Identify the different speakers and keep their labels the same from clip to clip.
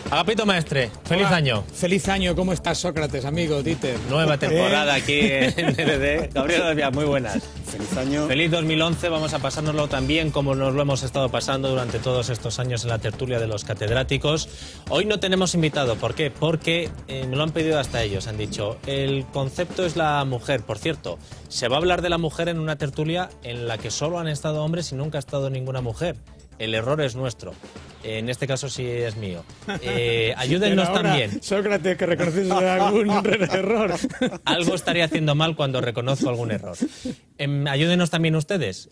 Speaker 1: Agapito Maestre, feliz año.
Speaker 2: Feliz año, ¿cómo estás, Sócrates, amigo, Dieter?
Speaker 1: Nueva temporada aquí en DLD. Gabriel García, muy buenas.
Speaker 3: Feliz año.
Speaker 1: Feliz 2011, vamos a pasárnoslo tan bien como nos lo hemos estado pasando durante todos estos años en la tertulia de los catedráticos. Hoy no tenemos invitado, ¿por qué? Porque me lo han pedido hasta ellos, han dicho, el concepto es la mujer. Por cierto, se va a hablar de la mujer en una tertulia en la que solo han estado hombres y nunca ha estado ninguna mujer. El error es nuestro. En este caso sí es mío. Ayúdennos también.
Speaker 2: Sócrates, que reconoces algún error.
Speaker 1: Algo estaría haciendo mal cuando reconozco algún error. Ayúdenos también ustedes.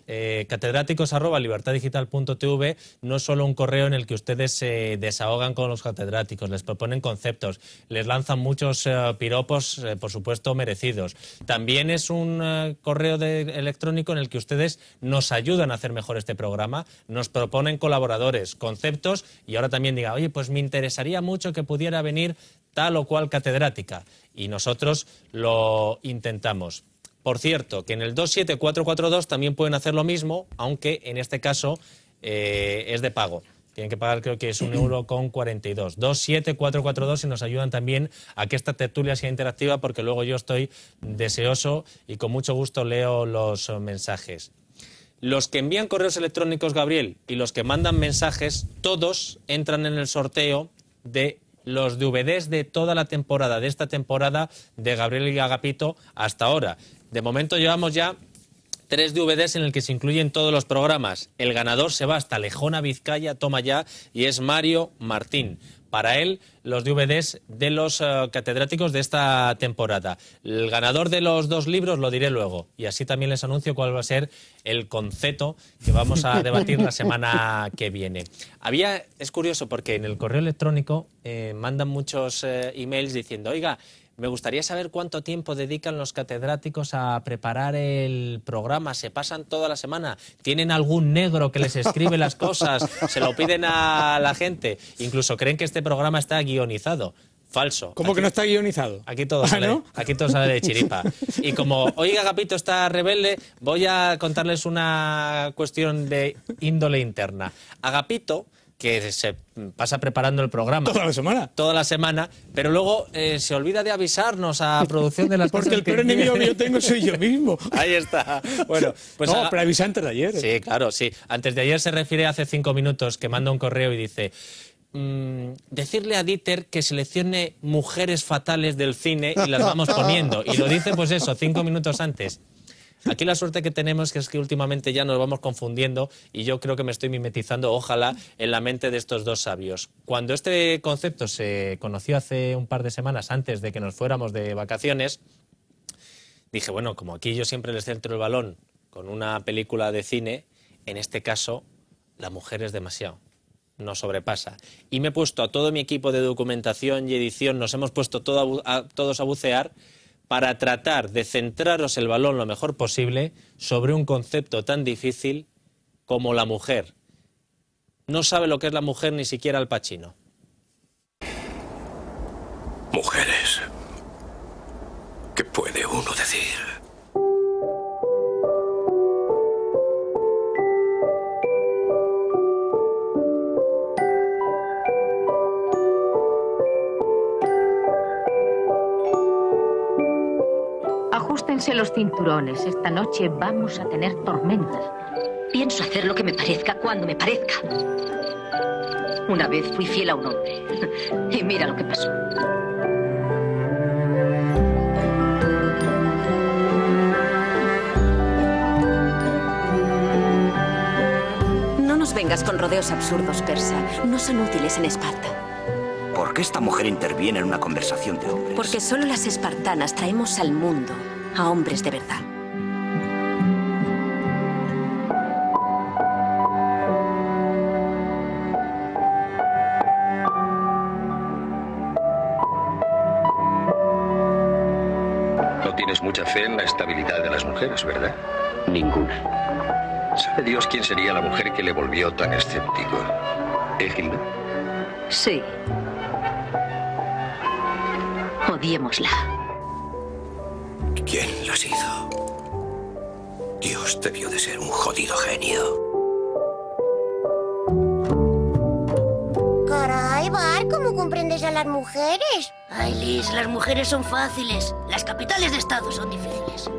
Speaker 1: Catedráticos@libertaddigital.tv no es solo un correo en el que ustedes se desahogan con los catedráticos, les proponen conceptos, les lanzan muchos piropos, por supuesto, merecidos. También es un correo electrónico en el que ustedes nos ayudan a hacer mejor este programa, nos proponen colaboradores, conceptos, y ahora también diga, oye, pues me interesaría mucho que pudiera venir tal o cual catedrática. Y nosotros lo intentamos. Por cierto, que en el 27442 también pueden hacer lo mismo, aunque en este caso es de pago. Tienen que pagar, creo que es €1,42. 27442 y nos ayudan también a que esta tertulia sea interactiva, porque luego yo estoy deseoso y con mucho gusto leo los mensajes. Los que envían correos electrónicos, Gabriel, y los que mandan mensajes, todos entran en el sorteo de los DVDs de toda la temporada, de esta temporada de Gabriel y Agapito hasta ahora. De momento llevamos ya 3 DVDs en el que se incluyen todos los programas. El ganador se va hasta Lejona, Vizcaya, toma ya, y es Mario Martín. Para él, los DVDs de los catedráticos de esta temporada. El ganador de los 2 libros lo diré luego. Y así también les anuncio cuál va a ser el concepto que vamos a debatir la semana que viene. Es curioso porque en el correo electrónico mandan muchos emails diciendo, oiga, me gustaría saber cuánto tiempo dedican los catedráticos a preparar el programa. ¿Se pasan toda la semana? ¿Tienen algún negro que les escribe las cosas? ¿Se lo piden a la gente? Incluso creen que este programa está guionizado. Falso.
Speaker 2: ¿Cómo que no está guionizado?
Speaker 1: Aquí todo sale,
Speaker 2: ¿no?
Speaker 1: aquí todo sale de chiripa. Y como hoy Agapito está rebelde, voy a contarles una cuestión de índole interna. Agapito, que se pasa preparando el programa.
Speaker 2: ¿Toda la semana?
Speaker 1: Toda la semana, pero luego se olvida de avisarnos a producción de las
Speaker 2: Porque
Speaker 1: cosas
Speaker 2: el peor enemigo que yo tengo soy yo mismo.
Speaker 1: Ahí está. Bueno, pues
Speaker 2: no, pero avisé antes de ayer.
Speaker 1: Sí, claro, sí. Antes de ayer se refiere hace 5 minutos que manda un correo y dice... decirle a Dieter que seleccione mujeres fatales del cine y las vamos poniendo. Y lo dice, pues eso, 5 minutos antes. Aquí la suerte que tenemos es que últimamente ya nos vamos confundiendo y yo creo que me estoy mimetizando, ojalá, en la mente de estos dos sabios. Cuando este concepto se conoció hace un par de semanas antes de que nos fuéramos de vacaciones, dije, bueno, como aquí yo siempre les centro el balón con una película de cine, en este caso, la mujer es demasiado. Nos sobrepasa. Y me he puesto a todo mi equipo de documentación y edición, nos hemos puesto todos a bucear para tratar de centraros el balón lo mejor posible sobre un concepto tan difícil como la mujer. No sabe lo que es la mujer ni siquiera Al Pacino.
Speaker 4: Mujeres. ¿Qué puede uno decir?
Speaker 5: Ajustense los cinturones. Esta noche vamos a tener tormentas.
Speaker 6: Pienso hacer lo que me parezca cuando me parezca. Una vez fui fiel a un hombre. Y mira lo que pasó.
Speaker 7: No nos vengas con rodeos absurdos, Persa. No son útiles en Esparta.
Speaker 8: ¿Por qué esta mujer interviene en una conversación de hombres?
Speaker 7: Porque solo las espartanas traemos al mundo a hombres de verdad.
Speaker 4: No tienes mucha fe en la estabilidad de las mujeres, ¿verdad?
Speaker 8: Ninguna.
Speaker 4: ¿Sabe Dios quién sería la mujer que le volvió tan escéptico? ¿Egilda?
Speaker 6: Sí. Odiémosla.
Speaker 4: ¿Quién las hizo? Dios debió de ser un jodido genio.
Speaker 9: Caray, Bar, ¿cómo
Speaker 3: comprendes a las mujeres?
Speaker 9: Ay, Liz, las mujeres son fáciles. Las capitales de estado son difíciles.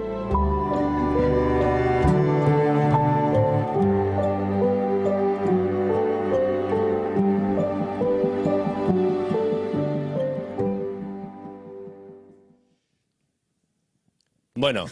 Speaker 1: Bueno,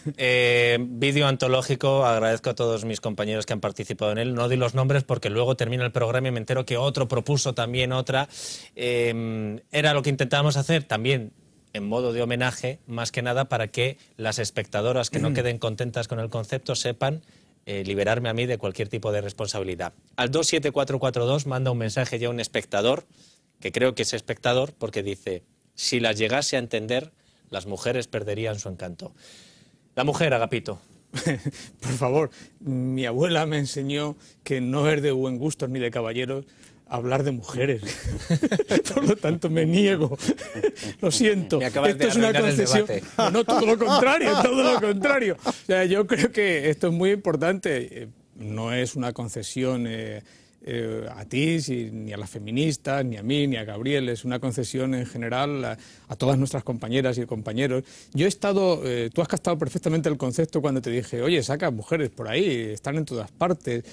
Speaker 1: vídeo antológico, agradezco a todos mis compañeros que han participado en él. No doy los nombres porque luego termina el programa y me entero que otro propuso también otra. Era lo que intentábamos hacer también en modo de homenaje, más que nada para que las espectadoras que no queden contentas con el concepto sepan liberarme a mí de cualquier tipo de responsabilidad. Al 27442 manda un mensaje ya un espectador, que creo que es espectador, porque dice: si las llegase a entender, las mujeres perderían su encanto. La mujer, Agapito.
Speaker 2: Por favor, mi abuela me enseñó que no es de buen gusto ni de caballeros hablar de mujeres. Por lo tanto, me niego. Lo siento. Esto es una concesión. No, todo lo contrario, todo lo contrario. O sea, yo creo que esto es muy importante. No es una concesión a ti, ni a las feministas, ni a mí, ni a Gabriel. Es una concesión en general a todas nuestras compañeras y compañeros. Yo he estado, tú has captado perfectamente el concepto cuando te dije: oye, saca mujeres por ahí, están en todas partes.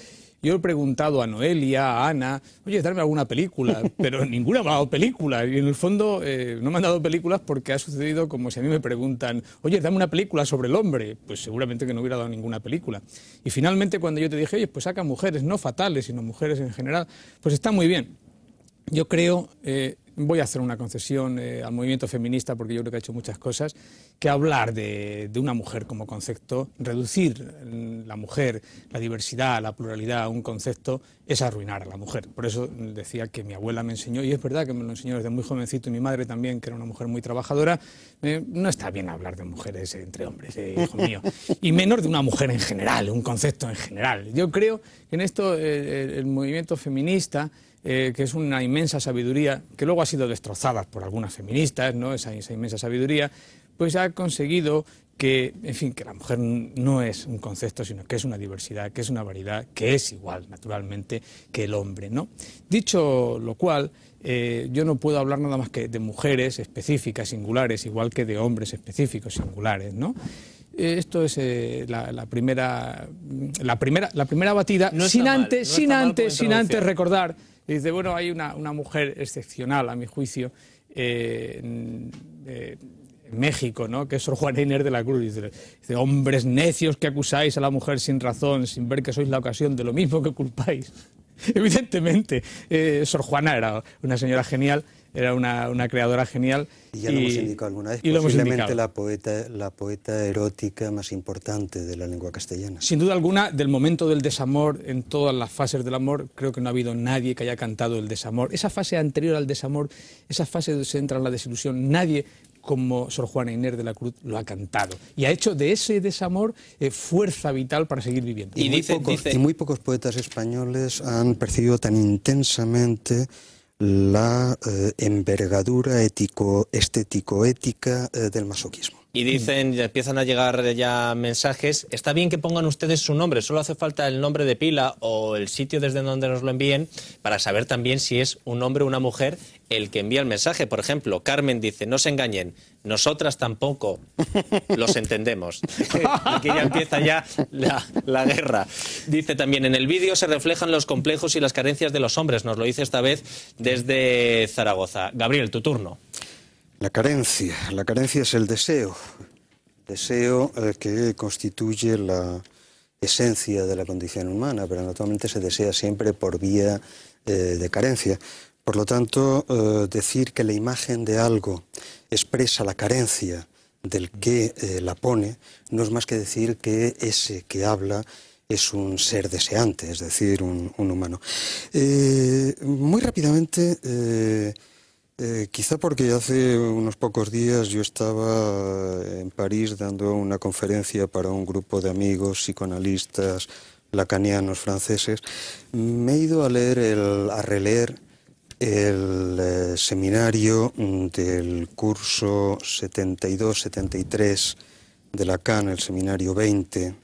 Speaker 2: Yo he preguntado a Noelia, a Ana: oye, dame alguna película, pero ninguna me ha dado películas. Y en el fondo no me han dado películas porque ha sucedido como si a mí me preguntan: oye, dame una película sobre el hombre. Pues seguramente que no hubiera dado ninguna película. Y finalmente cuando yo te dije: oye, pues saca mujeres, no fatales, sino mujeres en general, pues está muy bien. Yo creo, voy a hacer una concesión al movimiento feminista, porque yo creo que ha hecho muchas cosas, que hablar de una mujer como concepto, reducir la mujer, la diversidad, la pluralidad a un concepto, es arruinar a la mujer. Por eso decía que mi abuela me enseñó, y es verdad que me lo enseñó desde muy jovencito, y mi madre también, que era una mujer muy trabajadora. No está bien hablar de mujeres entre hombres, hijo mío, y menos de una mujer en general, un concepto en general. Yo creo que en esto el movimiento feminista, que es una inmensa sabiduría, que luego ha sido destrozada por algunas feministas, ¿no? Esa inmensa sabiduría, pues ha conseguido que, en fin, que la mujer no es un concepto, sino que es una diversidad, que es una variedad, que es igual, naturalmente, que el hombre, ¿no? Dicho lo cual, yo no puedo hablar nada más que de mujeres específicas, singulares, igual que de hombres específicos, singulares, ¿no? Esto es la primera batida, no sin antes recordar. Dice, bueno, hay una mujer excepcional, a mi juicio, en México, ¿no?, que es Sor Juana Inés de la Cruz. Dice: hombres necios que acusáis a la mujer sin razón, sin ver que sois la ocasión de lo mismo que culpáis. Evidentemente, Sor Juana era una señora genial, era una creadora genial.
Speaker 10: Y ya lo hemos indicado alguna vez, posiblemente la poeta erótica más importante de la lengua castellana.
Speaker 2: Sin duda alguna, del momento del desamor, en todas las fases del amor, creo que no ha habido nadie que haya cantado el desamor. Esa fase anterior al desamor, esa fase donde se entra en la desilusión, nadie como Sor Juana Inés de la Cruz lo ha cantado. Y ha hecho de ese desamor fuerza vital para seguir viviendo.
Speaker 10: Y muy pocos poetas españoles han percibido tan intensamente la envergadura estético-ética del masoquismo.
Speaker 1: Y dicen, empiezan a llegar ya mensajes: está bien que pongan ustedes su nombre, solo hace falta el nombre de pila o el sitio desde donde nos lo envíen para saber también si es un hombre o una mujer el que envía el mensaje. Por ejemplo, Carmen dice: no se engañen, nosotras tampoco los entendemos. Aquí ya empieza ya la guerra. Dice también: en el vídeo se reflejan los complejos y las carencias de los hombres. Nos lo dice esta vez desde Zaragoza. Gabriel, tu turno.
Speaker 10: La carencia es el deseo que constituye la esencia de la condición humana, pero naturalmente se desea siempre por vía de carencia. Por lo tanto, decir que la imagen de algo expresa la carencia del que la pone no es más que decir que ese que habla es un ser deseante, es decir, un humano. Muy rápidamente, quizá porque hace unos pocos días yo estaba en París dando una conferencia para un grupo de amigos psicoanalistas lacanianos franceses, me he ido a releer el seminario del curso 72-73 de Lacan, el seminario 20,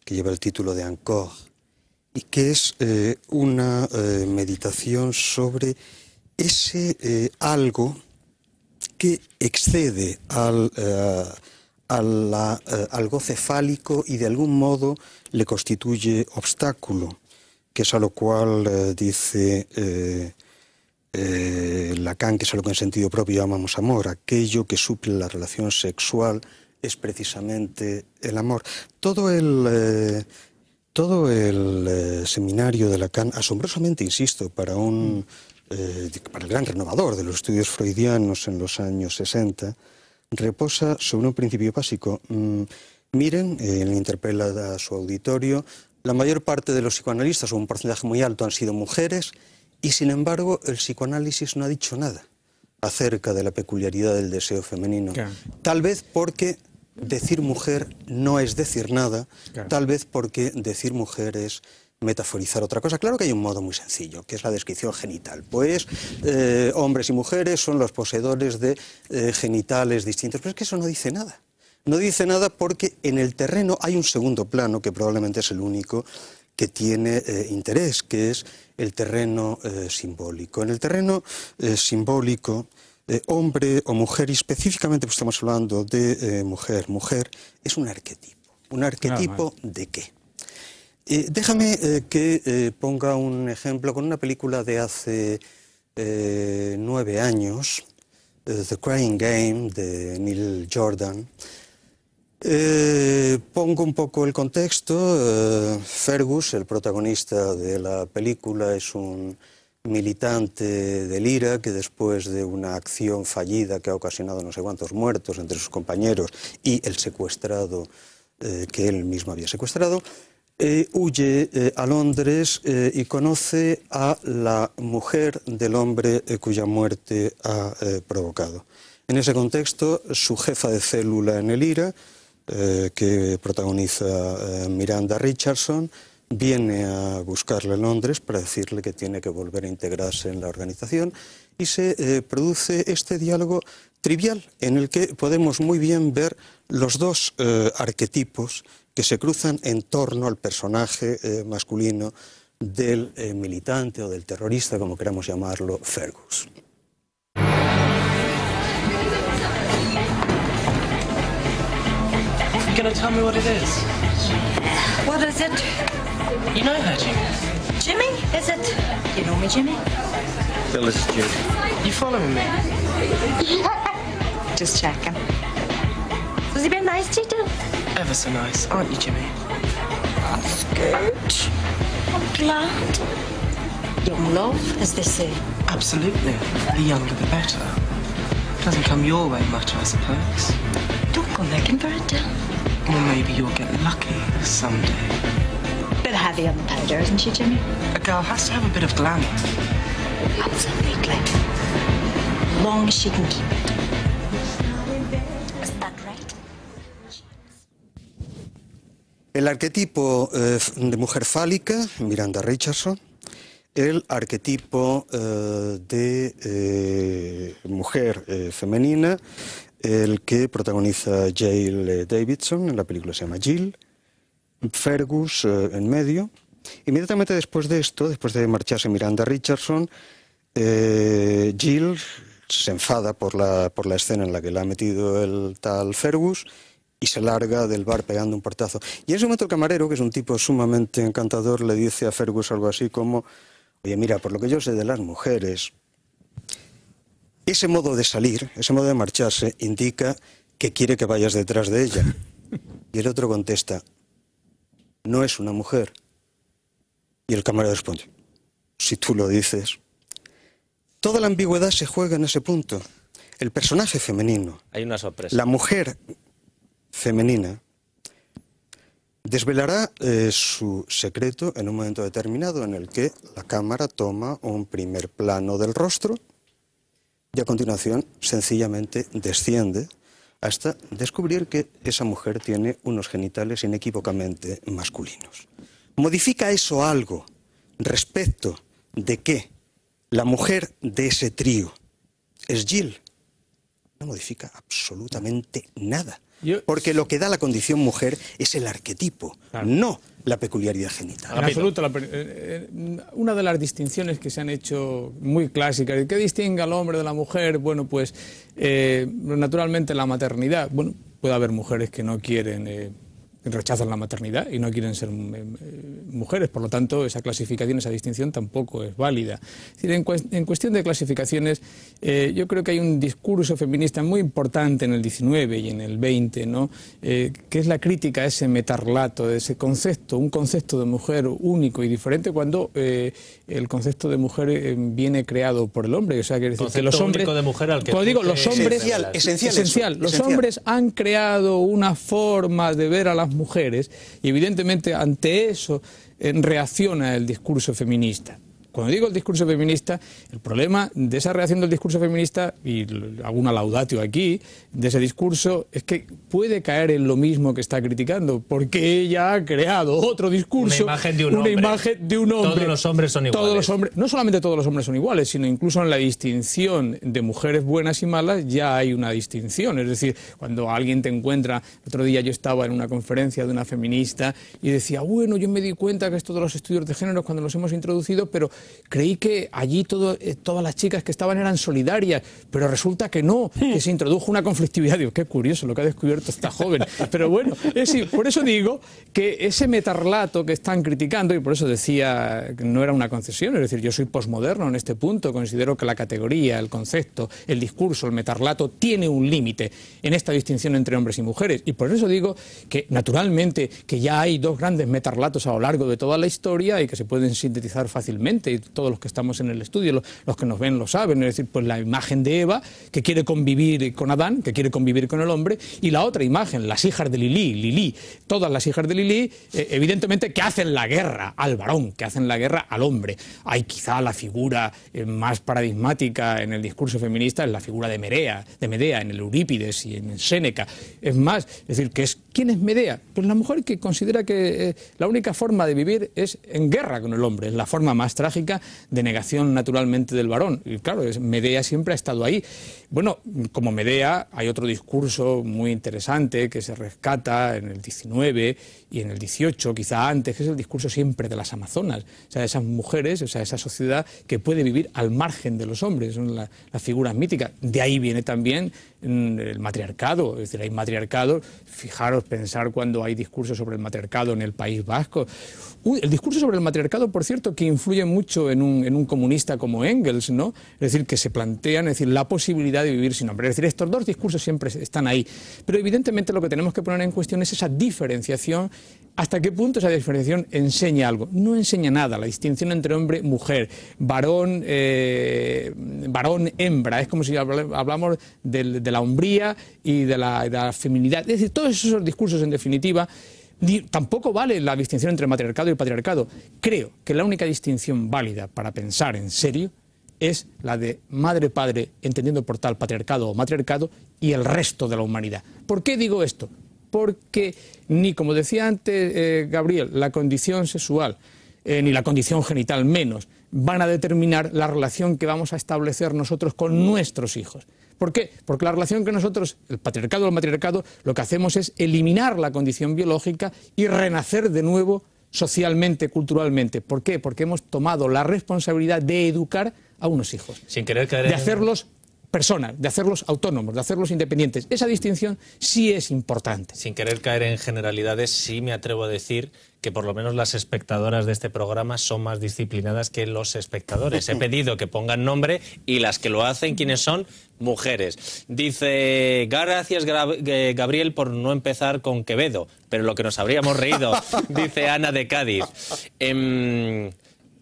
Speaker 10: que lleva el título de Encore, y que es una meditación sobre ese algo que excede al goce fálico y de algún modo le constituye obstáculo, que es a lo cual dice Lacan, que es a lo que en sentido propio llamamos amor. Aquello que suple la relación sexual es precisamente el amor. Todo el seminario de Lacan, asombrosamente, insisto, para el gran renovador de los estudios freudianos en los años 60, reposa sobre un principio básico. Miren, él interpela a su auditorio, la mayor parte de los psicoanalistas, o un porcentaje muy alto, han sido mujeres, y sin embargo el psicoanálisis no ha dicho nada acerca de la peculiaridad del deseo femenino. Claro. Tal vez porque decir mujer no es decir nada, claro. Tal vez porque decir mujer es metaforizar otra cosa. Claro que hay un modo muy sencillo, que es la descripción genital. Pues hombres y mujeres son los poseedores de genitales distintos, pero es que eso no dice nada. No dice nada porque en el terreno hay un segundo plano, que probablemente es el único que tiene interés, que es el terreno simbólico. En el terreno simbólico, hombre o mujer, y específicamente pues estamos hablando de mujer, mujer es un arquetipo. ¿Un arquetipo de qué? Déjame que ponga un ejemplo con una película de hace 9 años, The Crying Game, de Neil Jordan. Pongo un poco el contexto. Fergus, el protagonista de la película, es un militante del IRA que después de una acción fallida que ha ocasionado no sé cuántos muertos entre sus compañeros y el secuestrado que él mismo había secuestrado, huye a Londres y conoce a la mujer del hombre cuya muerte ha provocado. En ese contexto, su jefa de célula en el IRA, que protagoniza Miranda Richardson, viene a buscarle en Londres para decirle que tiene que volver a integrarse en la organización, y se produce este diálogo trivial en el que podemos muy bien ver los dos arquetipos que se cruzan en torno al personaje masculino del militante o del terrorista, como queramos llamarlo, Fergus.
Speaker 3: You gonna tell me what it is?
Speaker 9: What is it?
Speaker 3: You know her, Jimmy.
Speaker 9: Jimmy, is it? You know me, Jimmy?
Speaker 3: Bill, this is Judy. You following me?
Speaker 9: Just checking. Was he being nice to you?
Speaker 3: Ever so nice, aren't you, Jimmy?
Speaker 9: That's good. I'm glad. Young love, as they say.
Speaker 3: Absolutely. The younger the better. Doesn't come your way much, I suppose.
Speaker 9: Don't go looking for it, Dill.
Speaker 3: Well, maybe you'll get lucky someday.
Speaker 9: Bit heavy on the powder, isn't she, Jimmy?
Speaker 3: A girl has to have a bit of glamour.
Speaker 9: Absolutely. Long as she can keep it. Is that right?
Speaker 10: El arquetipo de mujer fálica, Miranda Richardson. El arquetipo de mujer femenina, el que protagoniza Jill Davidson, en la película se llama Jill. Fergus en medio. Inmediatamente después de esto, después de marcharse Miranda Richardson, Jill se enfada por la escena en la que le ha metido el tal Fergus y se larga del bar pegando un portazo. Y en ese momento el camarero, que es un tipo sumamente encantador, le dice a Fergus algo así como: oye, mira, por lo que yo sé de las mujeres, ese modo de salir, ese modo de marcharse, indica que quiere que vayas detrás de ella. Y el otro contesta: no es una mujer. Y el camarero responde: si tú lo dices. Toda la ambigüedad se juega en ese punto. El personaje femenino,
Speaker 1: hay una sorpresa.
Speaker 10: La mujer femenina, desvelará su secreto en un momento determinado en el que la cámara toma un primer plano del rostro y a continuación sencillamente desciende hasta descubrir que esa mujer tiene unos genitales inequívocamente masculinos. ¿Modifica eso algo respecto de que la mujer de ese trío es Jill? No modifica absolutamente nada. Porque lo que da la condición mujer es el arquetipo, no la peculiaridad genital.
Speaker 2: En absoluto. Una de las distinciones que se han hecho muy clásicas, ¿qué distingue al hombre de la mujer? Bueno, pues naturalmente la maternidad. Bueno, puede haber mujeres que no quieren, rechazan la maternidad y no quieren ser mujeres, por lo tanto esa clasificación, esa distinción tampoco es válida. Es decir, en cuestión de clasificaciones, yo creo que hay un discurso feminista muy importante en el 19 y en el 20, ¿no? Que es la crítica a ese metarlato, de ese concepto, un concepto de mujer único y diferente, cuando el concepto de mujer viene creado por el hombre. O sea, que los hombres,
Speaker 1: de mujer al que
Speaker 2: como digo, los hombres,
Speaker 10: esencial.
Speaker 2: Los hombres han creado una forma de ver a las mujeres y evidentemente ante eso reacciona el discurso feminista. Cuando digo el discurso feminista, el problema de esa reacción del discurso feminista, y hago una laudatio aquí, de ese discurso, es que puede caer en lo mismo que está criticando, porque ella ha creado otro discurso,
Speaker 1: una imagen de un hombre. Todos los hombres son iguales.
Speaker 2: No solamente todos los hombres son iguales, sino incluso en la distinción de mujeres buenas y malas ya hay una distinción. Es decir, cuando alguien te encuentra, el otro día yo estaba en una conferencia de una feminista y decía, bueno, yo me di cuenta que esto de los estudios de género cuando los hemos introducido, pero creí que allí todas las chicas que estaban eran solidarias, pero resulta que no, que se introdujo una conflictividad. Digo, qué curioso lo que ha descubierto esta joven. Pero bueno, por eso digo que ese metarlato que están criticando, y por eso decía que no era una concesión, es decir, yo soy posmoderno en este punto, considero que la categoría, el concepto, el discurso, el metarlato tiene un límite en esta distinción entre hombres y mujeres, y por eso digo que naturalmente que ya hay dos grandes metarlatos a lo largo de toda la historia y que se pueden sintetizar fácilmente, y todos los que estamos en el estudio, los que nos ven lo saben, es decir, pues la imagen de Eva, que quiere convivir con Adán, que quiere convivir con el hombre, y la otra imagen, las hijas de Lilí, todas las hijas de Lilí, evidentemente que hacen la guerra al varón, que hacen la guerra al hombre. Hay quizá la figura más paradigmática en el discurso feminista, es la figura de Medea, en el Eurípides y en Séneca. Es más, es decir, ¿quién es Medea? Pues la mujer que considera que la única forma de vivir es en guerra con el hombre, es la forma más trágica de negación naturalmente del varón. Y claro, Medea siempre ha estado ahí. Bueno, como Medea hay otro discurso muy interesante que se rescata en el 19 y en el 18, quizá antes, que es el discurso siempre de las amazonas, o sea, esas mujeres, o sea, esa sociedad que puede vivir al margen de los hombres, son las figuras míticas. De ahí viene también el matriarcado, es decir, hay matriarcado, fijaros, pensar cuando hay discursos sobre el matriarcado en el País Vasco. El discurso sobre el matriarcado, por cierto, que influye mucho en un comunista como Engels, ¿no? Es decir, que se plantean, es decir, la posibilidad de vivir sin hombre. Es decir, estos dos discursos siempre están ahí. Pero evidentemente lo que tenemos que poner en cuestión es esa diferenciación. ¿Hasta qué punto esa diferenciación enseña algo? No enseña nada. La distinción entre hombre, mujer, varón, hembra. Es como si hablamos de la hombría y de la feminidad. Es decir, todos esos discursos, en definitiva, tampoco vale la distinción entre matriarcado y patriarcado. Creo que la única distinción válida para pensar en serio es la de madre-padre, entendiendo por tal patriarcado o matriarcado, y el resto de la humanidad. ¿Por qué digo esto? Porque ni, como decía antes Gabriel, la condición sexual, ni la condición genital menos, van a determinar la relación que vamos a establecer nosotros con nuestros hijos. ¿Por qué? Porque la relación que nosotros, el patriarcado o el matriarcado, lo que hacemos es eliminar la condición biológica y renacer de nuevo socialmente, culturalmente. ¿Por qué? Porque hemos tomado la responsabilidad de educar a unos hijos.
Speaker 1: Sin querer caer
Speaker 2: de hacerlos personas, de hacerlos autónomos, de hacerlos independientes. Esa distinción sí es importante.
Speaker 1: Sin querer caer en generalidades, sí me atrevo a decir que por lo menos las espectadoras de este programa son más disciplinadas que los espectadores. He pedido que pongan nombre y las que lo hacen, ¿quiénes son? Mujeres. Dice, gracias Gabriel por no empezar con Quevedo, pero lo que nos habríamos reído, dice Ana de Cádiz.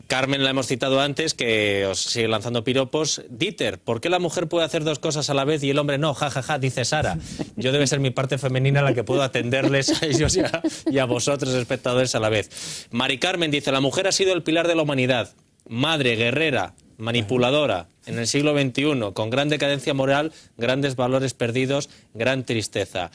Speaker 1: Carmen la hemos citado antes, que os sigue lanzando piropos. Dieter, ¿por qué la mujer puede hacer dos cosas a la vez y el hombre no? Ja, ja, ja, dice Sara. Yo debe ser mi parte femenina la que puedo atenderles a ellos y a vosotros, espectadores, a la vez. Mari Carmen dice, la mujer ha sido el pilar de la humanidad. Madre, guerrera, manipuladora, en el siglo XXI, con gran decadencia moral, grandes valores perdidos, gran tristeza.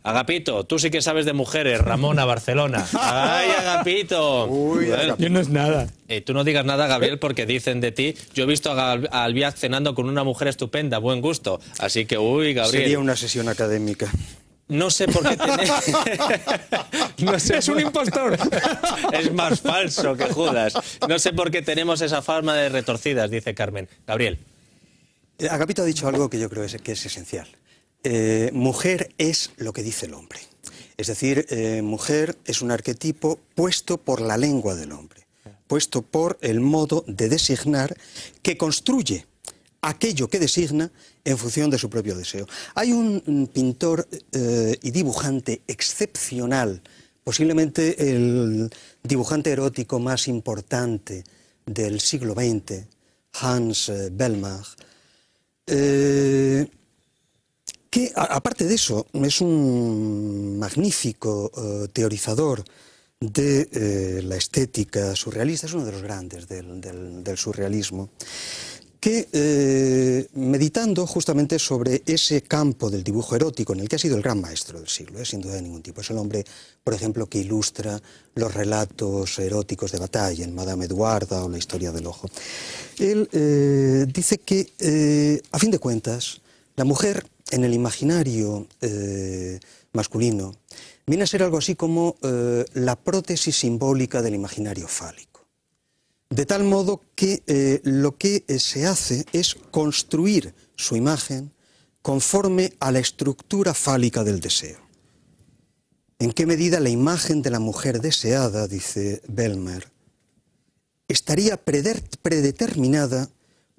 Speaker 1: Agapito, tú sí que sabes de mujeres, Ramona, Barcelona. ¡Ay, Agapito!
Speaker 2: Uy, bueno, yo no es nada.
Speaker 1: Tú no digas nada, Gabriel, porque dicen de ti, yo he visto a Albiac cenando con una mujer estupenda, buen gusto. Así que, uy, Gabriel.
Speaker 10: Sería una sesión académica.
Speaker 1: No sé por qué
Speaker 2: Es un impostor.
Speaker 1: Es más falso que Judas. No sé por qué tenemos esa fama de retorcidas, dice Carmen. Gabriel.
Speaker 10: Agapito ha dicho algo que yo creo que es esencial. Mujer es lo que dice el hombre. Es decir, mujer es un arquetipo puesto por la lengua del hombre, puesto por el modo de designar que construye aquello que designa en función de su propio deseo. Hay un pintor y dibujante excepcional, posiblemente el dibujante erótico más importante del siglo XX, Hans Bellmach, que aparte de eso es un magnífico teorizador de la estética surrealista, es uno de los grandes del surrealismo, que meditando justamente sobre ese campo del dibujo erótico en el que ha sido el gran maestro del siglo, sin duda de ningún tipo. Es el hombre, por ejemplo, que ilustra los relatos eróticos de batalla en Madame Eduarda o La historia del ojo. Él dice que, a fin de cuentas, la mujer en el imaginario masculino viene a ser algo así como la prótesis simbólica del imaginario fálico. De tal modo que lo que se hace es construir su imagen conforme a la estructura fálica del deseo. ¿En qué medida la imagen de la mujer deseada, dice Bellmach, estaría predeterminada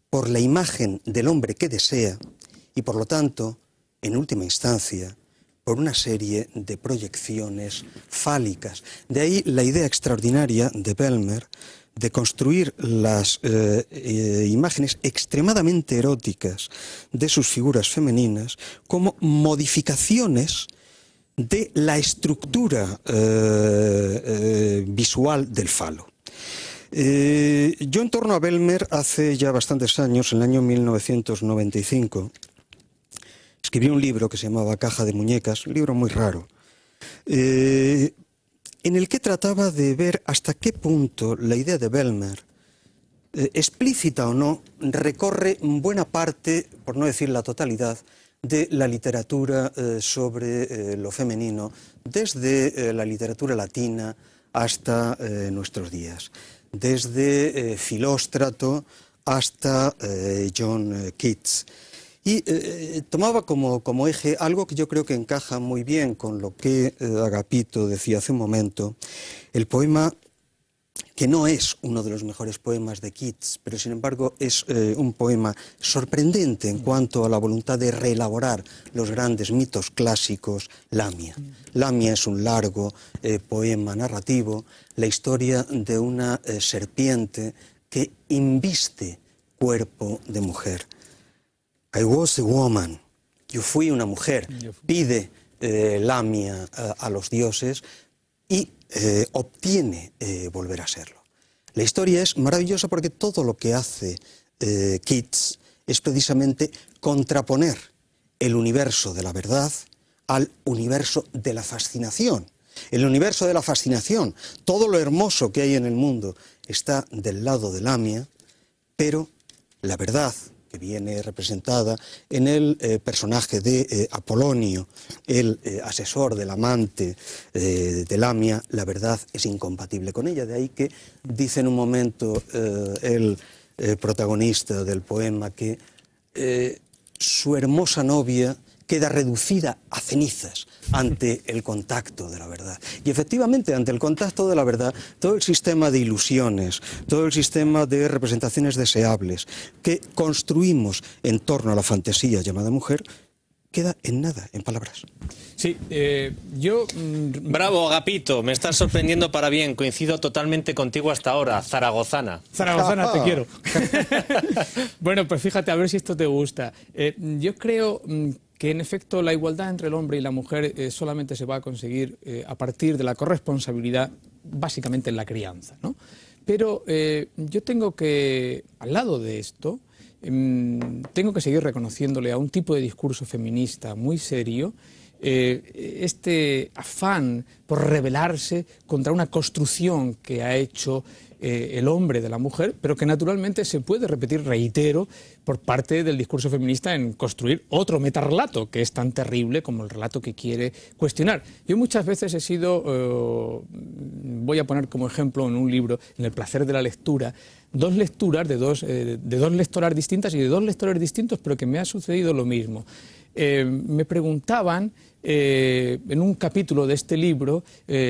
Speaker 10: por la imagen del hombre que desea y, por lo tanto, en última instancia, por una serie de proyecciones fálicas? De ahí la idea extraordinaria de Bellmach de construir las imágenes extremadamente eróticas de sus figuras femeninas como modificaciones de la estructura visual del falo. Yo en torno a Bellmach hace ya bastantes años, en el año 1995, escribí un libro que se llamaba Caja de Muñecas, un libro muy raro, en el que trataba de ver hasta qué punto la idea de Bellmach, explícita o no, recorre buena parte, por no decir la totalidad, de la literatura sobre lo femenino, desde la literatura latina hasta nuestros días, desde Filóstrato hasta John Keats. Y tomaba como eje algo que yo creo que encaja muy bien con lo que Agapito decía hace un momento, el poema que no es uno de los mejores poemas de Keats, pero sin embargo es un poema sorprendente en cuanto a la voluntad de reelaborar los grandes mitos clásicos, Lamia. Lamia es un largo poema narrativo, la historia de una serpiente que inviste cuerpo de mujer. I was a woman, yo fui una mujer, pide Lamia a los dioses y obtiene volver a serlo. La historia es maravillosa porque todo lo que hace Keats es precisamente contraponer el universo de la verdad al universo de la fascinación. El universo de la fascinación, todo lo hermoso que hay en el mundo está del lado de Lamia, pero la verdad, que viene representada en el personaje de Apolonio, el asesor del amante de Lamia, la verdad es incompatible con ella. De ahí que dice en un momento el protagonista del poema que su hermosa novia queda reducida a cenizas ante el contacto de la verdad. Y efectivamente, ante el contacto de la verdad, todo el sistema de ilusiones, todo el sistema de representaciones deseables que construimos en torno a la fantasía llamada mujer, queda en nada, en palabras.
Speaker 2: Sí,
Speaker 1: Bravo, Agapito, me estás sorprendiendo para bien, coincido totalmente contigo hasta ahora, zaragozana.
Speaker 2: Zaragozana, te quiero. Bueno, pues fíjate, a ver si esto te gusta. Yo creo que en efecto la igualdad entre el hombre y la mujer solamente se va a conseguir a partir de la corresponsabilidad, básicamente en la crianza, ¿no? Pero yo tengo que, al lado de esto, tengo que seguir reconociéndole a un tipo de discurso feminista muy serio este afán por rebelarse contra una construcción que ha hecho el hombre de la mujer, pero que naturalmente se puede repetir, reitero, por parte del discurso feminista en construir otro metarrelato que es tan terrible como el relato que quiere cuestionar. Yo muchas veces he sido, voy a poner como ejemplo en un libro, en El placer de la lectura, dos lecturas de dos lectoras distintas y de dos lectores distintos, pero que me ha sucedido lo mismo. Me preguntaban en un capítulo de este libro,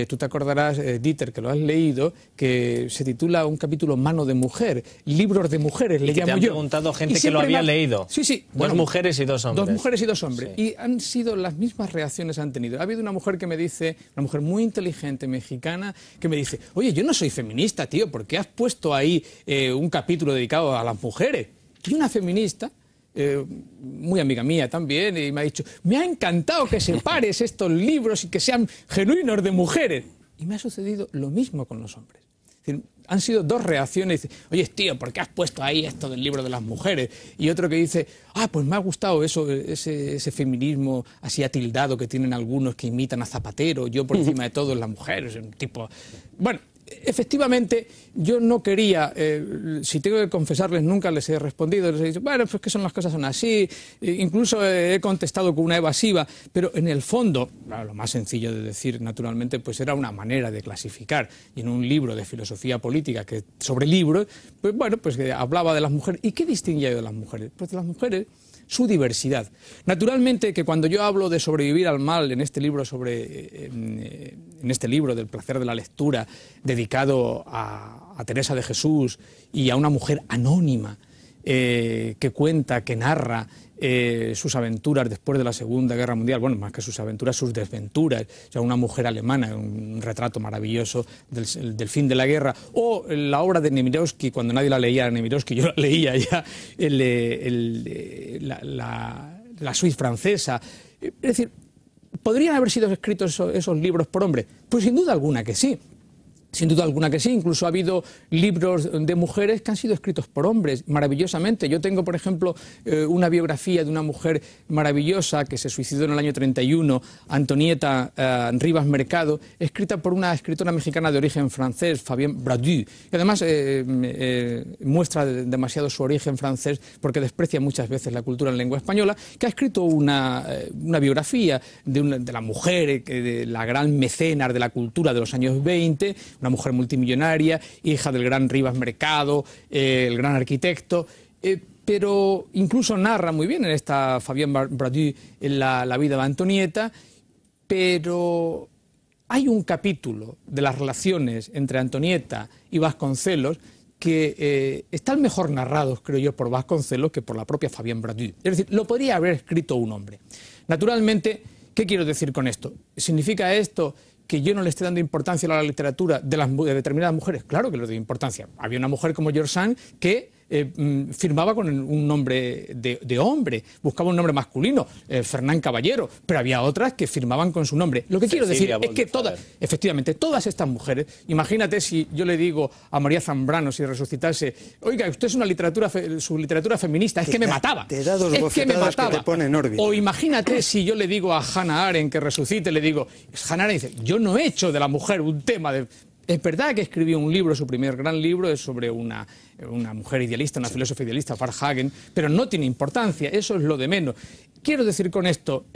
Speaker 2: tú te acordarás, Dieter, que lo has leído, que se titula un capítulo Mano de mujer, libros de mujeres, le llamo yo.
Speaker 1: Y te han preguntado gente que lo había leído.
Speaker 2: Sí, sí.
Speaker 1: Dos mujeres y dos hombres.
Speaker 2: Dos mujeres y dos hombres.
Speaker 1: Sí.
Speaker 2: Y han sido las mismas reacciones han tenido. Ha habido una mujer que me dice, una mujer muy inteligente, mexicana, que me dice, oye, yo no soy feminista, tío, ¿por qué has puesto ahí un capítulo dedicado a las mujeres? Y una feminista, muy amiga mía también, y me ha dicho, me ha encantado que separes estos libros y que sean genuinos de mujeres. Y me ha sucedido lo mismo con los hombres. Es decir, han sido dos reacciones. Dice, oye, tío, ¿por qué has puesto ahí esto del libro de las mujeres? Y otro que dice, pues me ha gustado eso, ese feminismo así atildado que tienen algunos que imitan a Zapatero, yo por encima de todo las mujeres, un tipo... Bueno, efectivamente, yo no quería, si tengo que confesarles, nunca les he respondido, les he dicho, bueno, pues que las cosas son así, incluso he contestado con una evasiva, pero en el fondo, lo más sencillo de decir, naturalmente, pues era una manera de clasificar, y en un libro de filosofía política que sobre libros, pues bueno, pues hablaba de las mujeres. ¿Y qué distinguía yo de las mujeres? Pues de las mujeres, su diversidad. Naturalmente que cuando yo hablo de sobrevivir al mal en este libro en este libro del placer de la lectura, dedicado a Teresa de Jesús y a una mujer anónima que cuenta, que narra sus aventuras después de la Segunda Guerra Mundial, bueno, más que sus aventuras, sus desventuras, o sea, una mujer alemana, un retrato maravilloso del fin de la guerra, o la obra de Nemirovsky, cuando nadie la leía, Nemirovsky, yo la leía ya, la Suite francesa. Es decir, ¿podrían haber sido escritos esos libros por hombres? Pues sin duda alguna que sí. Sin duda alguna que sí, incluso ha habido libros de mujeres que han sido escritos por hombres, maravillosamente. Yo tengo, por ejemplo, una biografía de una mujer maravillosa que se suicidó en el año 31, Antonieta Rivas Mercado, escrita por una escritora mexicana de origen francés, Fabienne Bradu, y además muestra demasiado su origen francés porque desprecia muchas veces la cultura en lengua española, que ha escrito una biografía de la mujer, de la gran mecenas de la cultura de los años 20, una mujer multimillonaria, hija del gran Rivas Mercado, el gran arquitecto, pero incluso narra muy bien en esta Fabienne Bradu la vida de Antonieta, pero hay un capítulo de las relaciones entre Antonieta y Vasconcelos que están mejor narrados, creo yo, por Vasconcelos que por la propia Fabienne Bradu. Es decir, lo podría haber escrito un hombre. Naturalmente, ¿qué quiero decir con esto? ¿Significa esto que yo no le esté dando importancia a la literatura de determinadas mujeres? Claro que le doy importancia. Había una mujer como George Sand que firmaba con un nombre de hombre, buscaba un nombre masculino, Fernán Caballero, pero había otras que firmaban con su nombre. Lo que quiero decir es que efectivamente, todas estas mujeres, imagínate si yo le digo a María Zambrano, si resucitase, oiga, usted es su literatura feminista, es que me mataba.
Speaker 10: Te da dos bofetadas que te ponen en órbita.
Speaker 2: O imagínate si yo le digo a Hannah Arendt que resucite, le digo, Hannah Arendt dice, yo no he hecho de la mujer un tema de... Es verdad que escribió un libro, su primer gran libro es sobre una mujer idealista, una filósofa idealista, Varhagen, pero no tiene importancia, eso es lo de menos. Quiero decir con esto,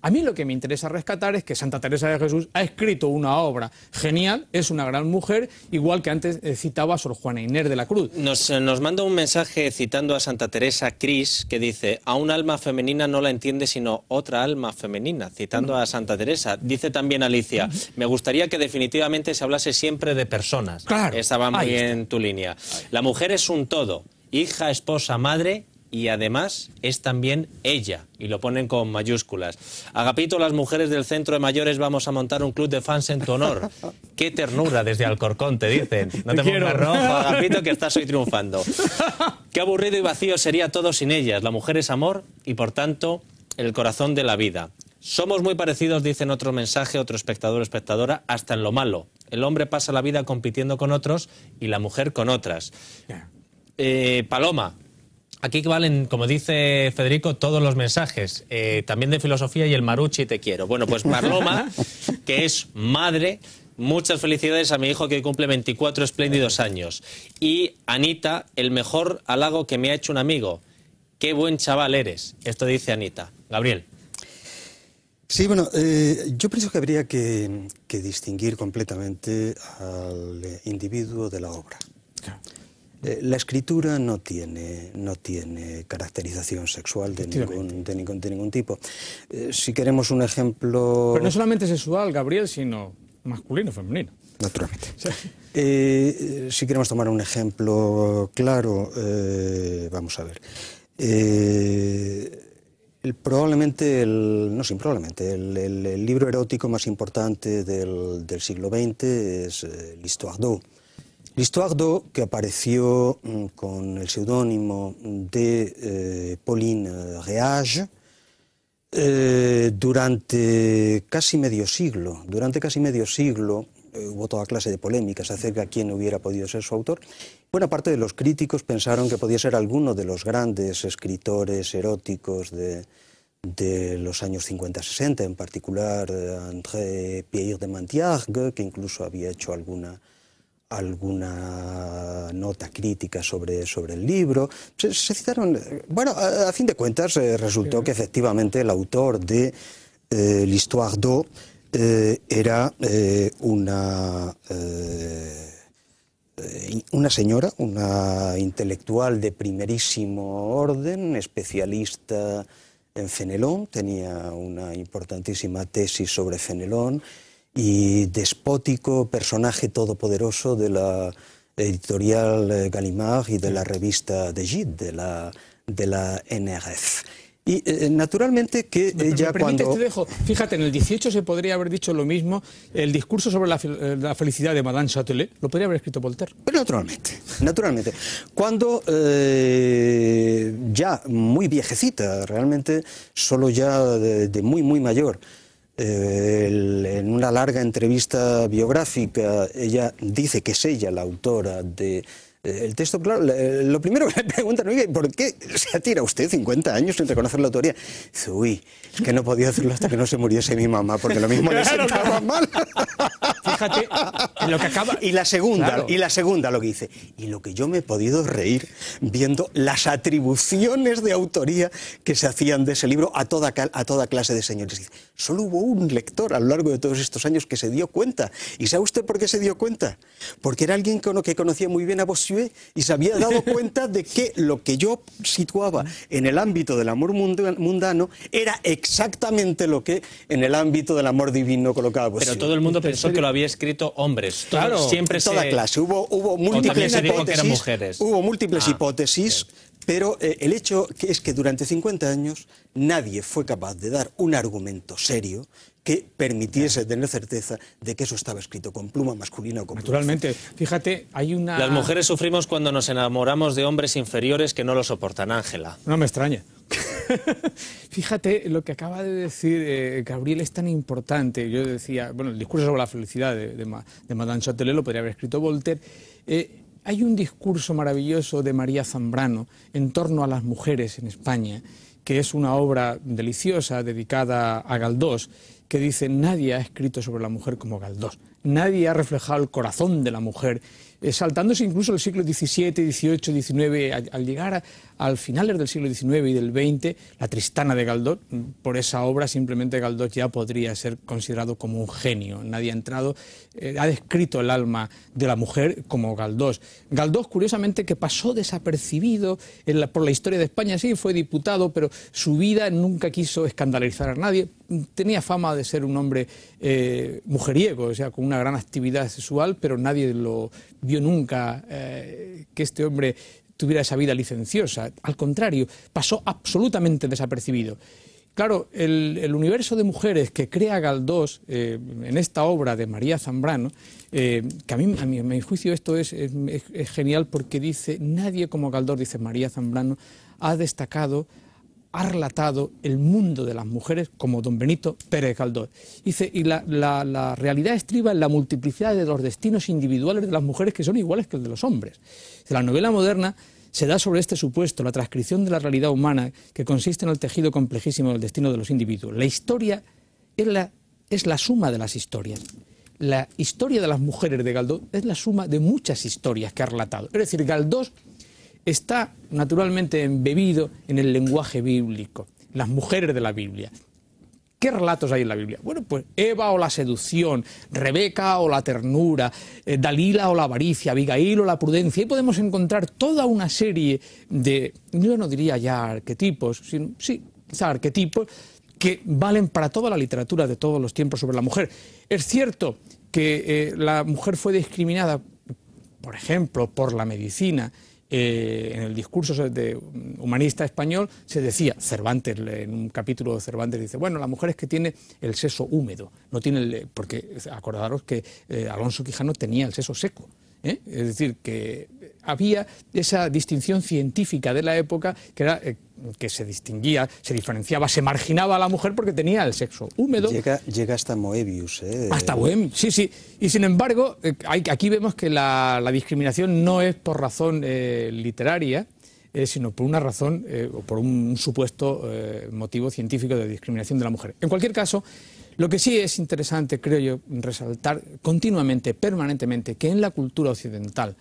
Speaker 2: a mí lo que me interesa rescatar es que Santa Teresa de Jesús ha escrito una obra genial, es una gran mujer, igual que antes citaba a Sor Juana Inés de la Cruz.
Speaker 1: Nos manda un mensaje citando a Santa Teresa Cris, que dice, a un alma femenina no la entiende sino otra alma femenina, citando a Santa Teresa. Dice también Alicia, me gustaría que definitivamente se hablase siempre de personas.
Speaker 2: Claro.
Speaker 1: Esa va muy en tu línea. La mujer es un todo, hija, esposa, madre... y además es también ella, y lo ponen con mayúsculas. Agapito, las mujeres del centro de mayores vamos a montar un club de fans en tu honor. ¡Qué ternura desde Alcorcón, te dicen! No te pongas rojo, Agapito, que estás hoy triunfando. ¡Qué aburrido y vacío sería todo sin ellas! La mujer es amor y, por tanto, el corazón de la vida. Somos muy parecidos, dice en otro mensaje, otro espectador o espectadora, hasta en lo malo. El hombre pasa la vida compitiendo con otros y la mujer con otras. Paloma. Aquí valen, como dice Federico, todos los mensajes, también de filosofía y el Marucci te quiero. Bueno, pues Paloma, que es madre, muchas felicidades a mi hijo que hoy cumple 24 espléndidos años. Y Anita, el mejor halago que me ha hecho un amigo. Qué buen chaval eres. Esto dice Anita. Gabriel.
Speaker 10: Sí, bueno, yo pienso que habría que distinguir completamente al individuo de la obra. La escritura no tiene caracterización sexual de ningún tipo. Si queremos un ejemplo...
Speaker 2: Pero no solamente sexual, Gabriel, sino masculino, femenino.
Speaker 10: Naturalmente. Si queremos tomar un ejemplo claro, vamos a ver. Probablemente el libro erótico más importante del siglo XX es l'Histoire d'Eau. L'Histoire d'Eau, que apareció con el seudónimo de Pauline Réage durante casi medio siglo. Hubo toda clase de polémicas acerca de quién hubiera podido ser su autor. Buena parte de los críticos pensaron que podía ser alguno de los grandes escritores eróticos de los años 50-60, en particular André Pierre de Montiargue, que incluso había hecho alguna nota crítica sobre el libro. Se citaron... Bueno, a fin de cuentas resultó que efectivamente el autor de l'Histoire d'Eau era una señora, una intelectual de primerísimo orden, especialista en Fenelón, tenía una importantísima tesis sobre Fenelón, y despótico personaje todopoderoso de la editorial Gallimard y de la revista de Gide, de la NRF. Y naturalmente que ella cuando...
Speaker 2: Te dejo. Fíjate, en el 18 se podría haber dicho lo mismo. El discurso sobre la felicidad de Madame Châtelet lo podría haber escrito Voltaire.
Speaker 10: Pero naturalmente. Cuando ya muy viejecita, realmente solo ya de muy mayor, en una larga entrevista biográfica, ella dice que es ella la autora de... El texto, claro, lo primero que le preguntan, oye, ¿por qué se atira usted 50 años sin reconocer la autoría? Dice, uy, es que no podía hacerlo hasta que no se muriese mi mamá, porque lo mismo le sentaba mal.
Speaker 2: Fíjate, en lo que acaba...
Speaker 10: Y la segunda lo que dice, y lo que yo me he podido reír viendo las atribuciones de autoría que se hacían de ese libro a toda clase de señores. Dice, solo hubo un lector a lo largo de todos estos años que se dio cuenta. ¿Y sabe usted por qué se dio cuenta? Porque era alguien que conocía muy bien a Bossuet y se había dado cuenta de que lo que yo situaba en el ámbito del amor mundano era exactamente lo que en el ámbito del amor divino colocaba Bossuet.
Speaker 1: Pero todo el mundo pensó que lo había escrito hombres.
Speaker 2: Claro,
Speaker 1: siempre
Speaker 10: toda clase. Hubo múltiples hipótesis. Hubo múltiples hipótesis. Pero el hecho es que durante 50 años nadie fue capaz de dar un argumento serio que permitiese tener certeza de que eso estaba escrito con pluma masculina o con pluma femenina.
Speaker 2: Naturalmente. Fíjate, hay una...
Speaker 1: Las mujeres sufrimos cuando nos enamoramos de hombres inferiores que no lo soportan, Ángela.
Speaker 2: No me extraña. Fíjate, lo que acaba de decir Gabriel es tan importante. Yo decía, bueno, el discurso sobre la felicidad de Madame Châtelet lo podría haber escrito Voltaire. Hay un discurso maravilloso de María Zambrano en torno a las mujeres en España, que es una obra deliciosa dedicada a Galdós, que dice, nadie ha escrito sobre la mujer como Galdós, nadie ha reflejado el corazón de la mujer, saltándose incluso el siglo XVII, XVIII, XIX, al llegar al finales del siglo XIX y del XX, la Tristana de Galdós. Por esa obra simplemente Galdós ya podría ser considerado como un genio. Nadie ha descrito el alma de la mujer como Galdós. Galdós, curiosamente, que pasó desapercibido por la historia de España, sí, fue diputado, pero su vida nunca quiso escandalizar a nadie. Tenía fama de ser un hombre mujeriego, o sea, con una gran actividad sexual, pero nadie lo vio nunca que este hombre tuviera esa vida licenciosa. Al contrario, pasó absolutamente desapercibido. Claro, el universo de mujeres que crea Galdós en esta obra de María Zambrano, que a mi juicio esto es genial, porque dice, nadie como Galdós, dice María Zambrano, ha destacado, ha relatado el mundo de las mujeres como don Benito Pérez Galdós. Dice, y la realidad estriba en la multiplicidad de los destinos individuales de las mujeres, que son iguales que el de los hombres. La novela moderna se da sobre este supuesto, la transcripción de la realidad humana, que consiste en el tejido complejísimo del destino de los individuos. La historia es la suma de las historias. la historia de las mujeres de Galdós es la suma de muchas historias que ha relatado. Es decir, Galdós está naturalmente embebido en el lenguaje bíblico, las mujeres de la Biblia. ¿Qué relatos hay en la Biblia? Bueno, pues Eva o la seducción, Rebeca o la ternura, Dalila o la avaricia, Abigail o la prudencia. Ahí podemos encontrar toda una serie de, yo no diría ya arquetipos, sino, sí, quizá arquetipos, que valen para toda la literatura de todos los tiempos sobre la mujer. Es cierto que la mujer fue discriminada, por ejemplo, por la medicina. En el discurso humanista español se decía, Cervantes, en un capítulo de Cervantes dice, bueno, la mujer es que tiene el seso húmedo, no tiene porque acordaros que Alonso Quijano tenía el seso seco, ¿eh? Es decir, que había esa distinción científica de la época que era que se distinguía, se diferenciaba, se marginaba a la mujer porque tenía el sexo húmedo.
Speaker 10: Llega hasta Moebius.
Speaker 2: Hasta Moebius, sí, sí. Y sin embargo, aquí vemos que la discriminación no es por razón literaria, sino por una razón o por un supuesto motivo científico de discriminación de la mujer. En cualquier caso, lo que sí es interesante, creo yo, resaltar continuamente, permanentemente, que en la cultura occidental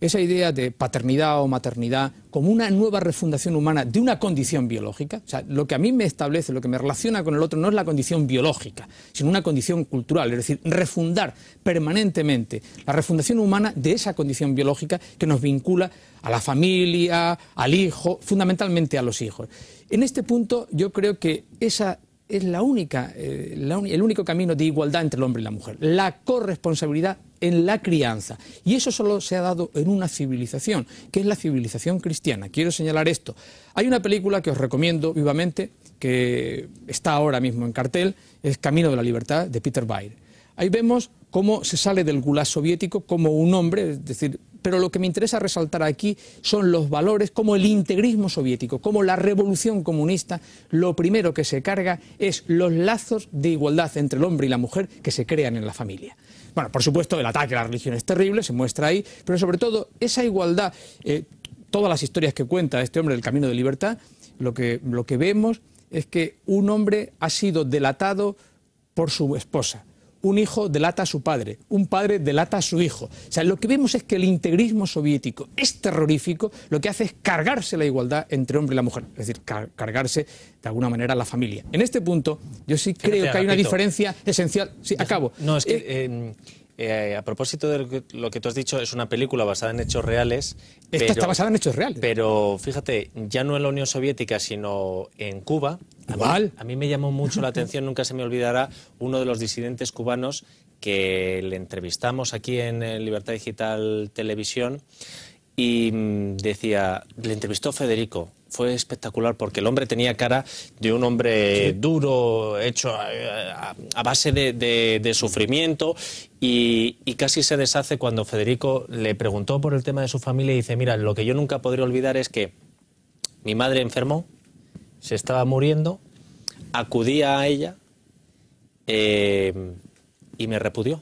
Speaker 2: esa idea de paternidad o maternidad como una nueva refundación humana de una condición biológica, o sea, lo que a mí me establece, lo que me relaciona con el otro no es la condición biológica, sino una condición cultural, es decir, refundar permanentemente la refundación humana de esa condición biológica que nos vincula a la familia, al hijo, fundamentalmente a los hijos. En este punto yo creo que esa es el único camino de igualdad entre el hombre y la mujer, la corresponsabilidad en la crianza. Y eso solo se ha dado en una civilización, que es la civilización cristiana. Quiero señalar esto. Hay una película que os recomiendo vivamente, que está ahora mismo en cartel, es Camino de la Libertad, de Peter Weir. Ahí vemos cómo se sale del gulag soviético como un hombre, es decir, pero lo que me interesa resaltar aquí son los valores como el integrismo soviético, como la revolución comunista, lo primero que se carga es los lazos de igualdad entre el hombre y la mujer que se crean en la familia. Bueno, por supuesto, el ataque a la religión es terrible, se muestra ahí, pero sobre todo esa igualdad, todas las historias que cuenta este hombre del Camino de Libertad, lo que vemos es que un hombre ha sido delatado por su esposa. Un hijo delata a su padre, un padre delata a su hijo. O sea, lo que vemos es que el integrismo soviético es terrorífico, lo que hace es cargarse la igualdad entre hombre y la mujer, es decir, cargarse de alguna manera la familia. En este punto, yo sí creo que hay una diferencia esencial. Sí, acabo.
Speaker 1: No, es que a propósito de lo que tú has dicho, es una película basada en hechos reales.
Speaker 2: Esta está basada en hechos reales.
Speaker 1: Pero fíjate, ya no en la Unión Soviética, sino en Cuba. A mí me llamó mucho la atención, nunca se me olvidará, uno de los disidentes cubanos que le entrevistamos aquí en Libertad Digital Televisión y decía, le entrevistó Federico. Fue espectacular porque el hombre tenía cara de un hombre duro, hecho a base de sufrimiento y casi se deshace cuando Federico le preguntó por el tema de su familia y dice, mira, lo que yo nunca podré olvidar es que mi madre enfermó, se estaba muriendo, acudía a ella y me repudió.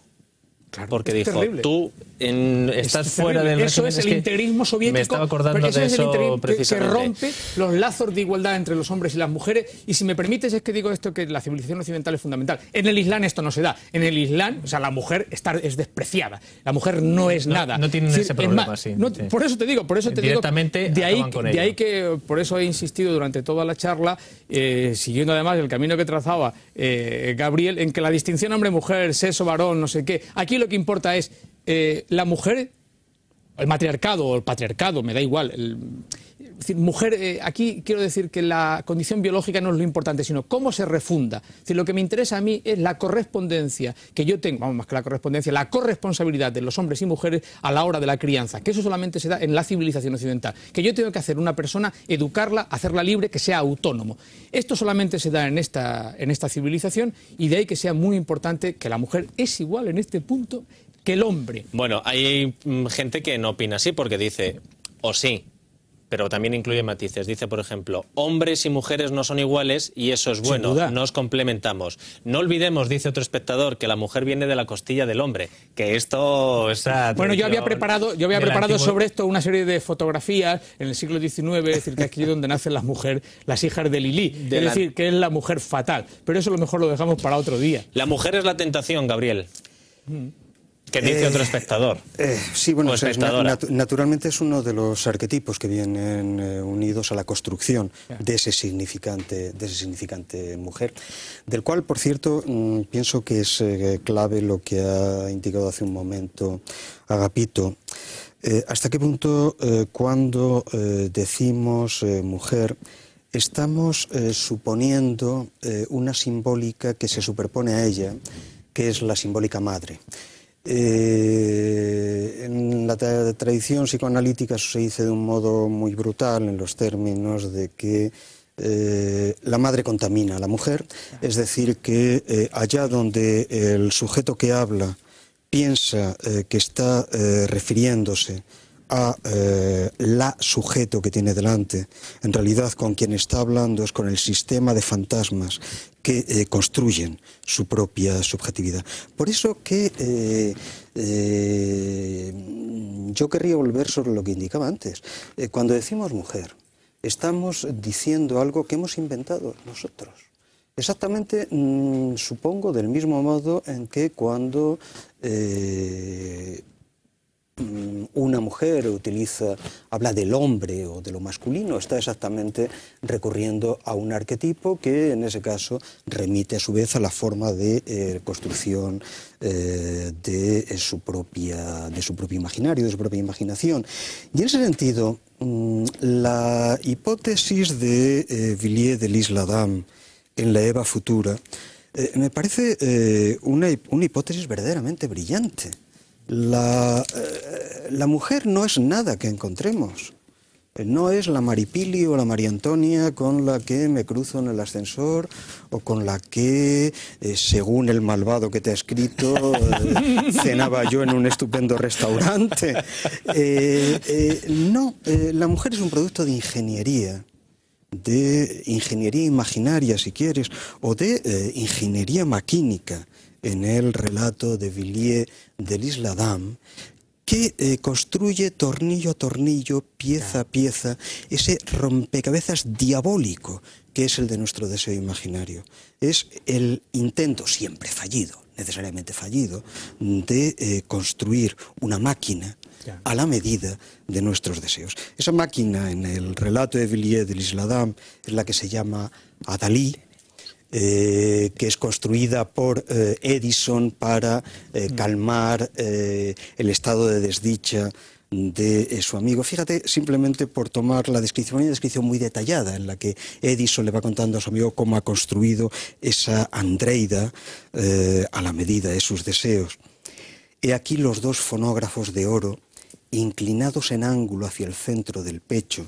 Speaker 2: Claro,
Speaker 1: porque dijo,
Speaker 2: terrible.
Speaker 1: Tú estás fuera del régimen.
Speaker 2: Eso es el integrismo soviético.
Speaker 1: Me estaba acordando de eso precisamente.
Speaker 2: Que rompe los lazos de igualdad entre los hombres y las mujeres. Y si me permites, es que digo esto, que la civilización occidental es fundamental. En el Islam esto no se da. En el Islam, o sea, la mujer es despreciada. La mujer no es nada.
Speaker 1: No tienen ese problema, sí.
Speaker 2: Por eso te digo,
Speaker 1: directamente
Speaker 2: de ahí que por eso he insistido durante toda la charla, siguiendo además el camino que trazaba Gabriel, en que la distinción hombre-mujer, sexo, varón, no sé qué, aquí lo que importa es la mujer, el matriarcado o el patriarcado, me da igual. Es decir, mujer, aquí quiero decir que la condición biológica no es lo importante, sino cómo se refunda. Es decir, lo que me interesa a mí es la correspondencia que yo tengo, vamos, más que la correspondencia, la corresponsabilidad de los hombres y mujeres a la hora de la crianza, que eso solamente se da en la civilización occidental. Que yo tengo que hacer una persona, educarla, hacerla libre, que sea autónomo. Esto solamente se da en esta civilización y de ahí que sea muy importante que la mujer es igual en este punto que el hombre.
Speaker 1: Bueno, hay gente que no opina así porque dice, o sí, pero también incluye matices. Dice, por ejemplo, hombres y mujeres no son iguales y eso es bueno, nos complementamos. No olvidemos, dice otro espectador, que la mujer viene de la costilla del hombre, que esto...
Speaker 2: Bueno, yo había preparado sobre esto una serie de fotografías en el siglo XIX, es decir, que aquí es donde nacen las mujeres, las hijas de Lilí, es decir, que es la mujer fatal. Pero eso a lo mejor lo dejamos para otro día.
Speaker 1: La mujer es la tentación, Gabriel. ¿Qué dice otro espectador?
Speaker 10: Sí, bueno,
Speaker 1: espectadora.
Speaker 10: Naturalmente es uno de los arquetipos que vienen unidos a la construcción de ese significante mujer, del cual, por cierto, pienso que es clave lo que ha indicado hace un momento Agapito. ¿Hasta qué punto cuando decimos mujer estamos suponiendo una simbólica que se superpone a ella, que es la simbólica madre? En la tradición psicoanalítica eso se dice de un modo muy brutal en los términos de que la madre contamina a la mujer, es decir, que allá donde el sujeto que habla piensa que está refiriéndose a la sujeto que tiene delante, en realidad con quien está hablando es con el sistema de fantasmas que construyen su propia subjetividad. Por eso que yo querría volver sobre lo que indicaba antes. Cuando decimos mujer, estamos diciendo algo que hemos inventado nosotros. Exactamente, supongo, del mismo modo en que cuando una mujer habla del hombre o de lo masculino, está exactamente recurriendo a un arquetipo que en ese caso remite a su vez a la forma de construcción de su propio imaginario, de su propia imaginación. Y en ese sentido, la hipótesis de Villiers de l'Isle-Adam en la Eva futura me parece una hipótesis verdaderamente brillante. La mujer no es nada que encontremos. No es la Maripili o la María Antonia con la que me cruzo en el ascensor o con la que, según el malvado que te ha escrito, cenaba yo en un estupendo restaurante. No, la mujer es un producto de ingeniería imaginaria, si quieres, o de ingeniería maquínica, en el relato de Villiers de l'Isle-Adam, que construye tornillo a tornillo, pieza a pieza, ese rompecabezas diabólico que es el de nuestro deseo imaginario. Es el intento, siempre fallido, necesariamente fallido, de construir una máquina a la medida de nuestros deseos. Esa máquina, en el relato de Villiers de l'Isle-Adam, es la que se llama Adalí, que es construida por Edison para calmar el estado de desdicha de su amigo. Fíjate, simplemente por tomar la descripción, una descripción muy detallada en la que Edison le va contando a su amigo cómo ha construido esa Andreida a la medida de sus deseos. He aquí los dos fonógrafos de oro inclinados en ángulo hacia el centro del pecho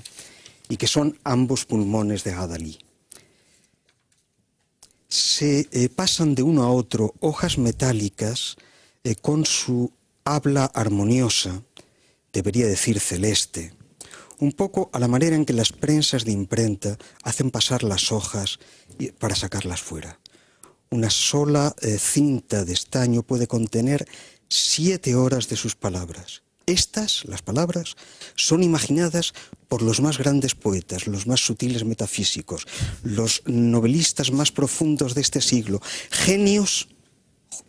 Speaker 10: y que son ambos pulmones de Adalí. Se pasan de uno a otro hojas metálicas con su habla armoniosa, debería decir celeste, un poco a la manera en que las prensas de imprenta hacen pasar las hojas para sacarlas fuera. Una sola cinta de estaño puede contener 7 horas de sus palabras. Las palabras, son imaginadas por los más grandes poetas, los más sutiles metafísicos, los novelistas más profundos de este siglo, genios